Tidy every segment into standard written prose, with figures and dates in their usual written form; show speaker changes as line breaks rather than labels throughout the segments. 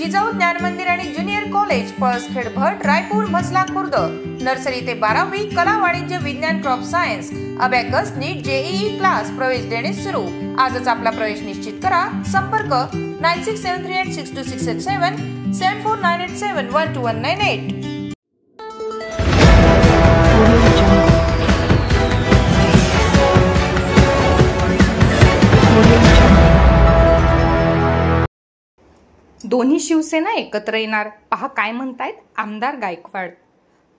जिजाऊ ज्ञान मंदिर आणि ज्युनियर कॉलेज पळसखेड भट रायपूर म्हसला खुर्द नर्सरी ते 12वी कला वाणिज्य विज्ञान क्रॉप सायन्स अबॅकस नीट जेईई क्लास प्रवेश देणे सुरू। आजच आपला प्रवेश निश्चित करा। संपर्क 9673862687 7498712198।
दोन्ही शिवसेना एकत्र येणार, पहा काय म्हणतायत आमदार गायकवाड।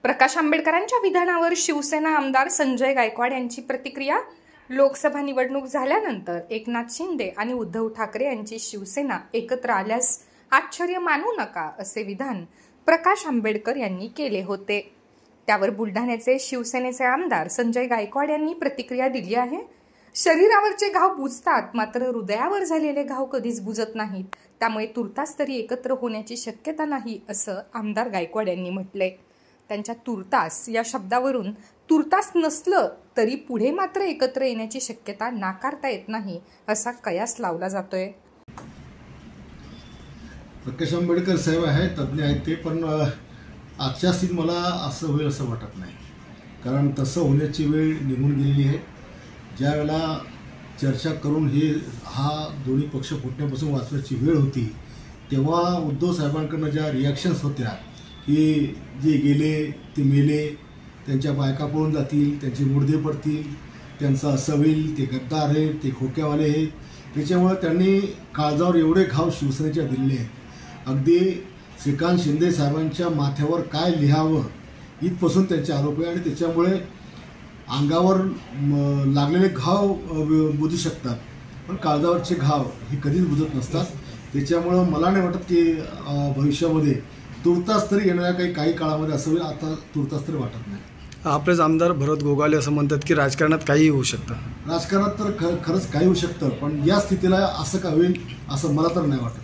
प्रकाश आंबेडकरांच्या विधानावर शिवसेना आमदार संजय गायकवाड यांची प्रतिक्रिया। लोकसभा निवडणूक झाल्यानंतर एकनाथ शिंदे आणि उद्धव ठाकरे यांची शिवसेना एकत्र आल्यास आश्चर्य मानू नका, असे विधान प्रकाश आंबेडकर यांनी केले होते। त्यावर बुलढाण्याचे शिवसेनेचे आमदार संजय गायकवाड यांनी प्रतिक्रिया दिली आहे। शरीरावरचे घाव बुजतात, मात्र हृदयावर झालेले घाव कधीच बुजत नाहीत, त्यामुळे तुर्तास तरी एकत्र होण्याची शक्यता नाही, असं आमदार गायकवाड यांनी म्हटलंय। त्यांच्या तुर्तास या शब्दावरून तुर्तास नसलं तरी पुढे मात्र एकत्र येण्याची शक्यता नाकारता येत नाही, असा कयास लावला जातोय।
प्रकाश आंबेडकर साहेब आहेत, तज्ञ आहेत ते, पण आजच्या स्थितीत मला असं होईल असं वाटत नाही, कारण तसं होण्याची वेळ निघून गेलेली आहे। ज्या वेळेला चर्चा करून हा दोन्ही पक्ष फुटण्यापासून वाचवायची वेळ होती, तेव्हा उद्धव साहेबांकडनं ज्या रिॲक्शन्स होत्या की जे गेले ते मेले, त्यांच्या बायका पळून जातील, त्यांचे मुर्दे पडतील, त्यांचं असं होईल, ते गद्दार आहेत, ते खोक्यावाले आहेत, त्याच्यामुळे त्यांनी काळजावर एवढे घाव शिवसेनेच्या दिलेले आहेत। अगदी श्रीकांत शिंदे साहेबांच्या माथ्यावर काय लिहावं इथपासून त्यांचे आरोप आहे, आणि त्याच्यामुळे अंगावर लागलेले घाव बुजू शकतात, पण काळजावरचे घाव हे कधीच बुजत नसतात। त्याच्यामुळं मला नाही वाटत की भविष्यामध्ये तुर्तास तरी येणाऱ्या काही काळामध्ये असं होईल, आता तुर्तास तरी वाटत नाही।
आपलेच आमदार भरत गोगावले असं म्हणतात की राजकारणात काही होऊ शकतं।
राजकारणात तर खरंच काही होऊ शकतं, पण या स्थितीला असं का होईल असं मला तर नाही वाटत।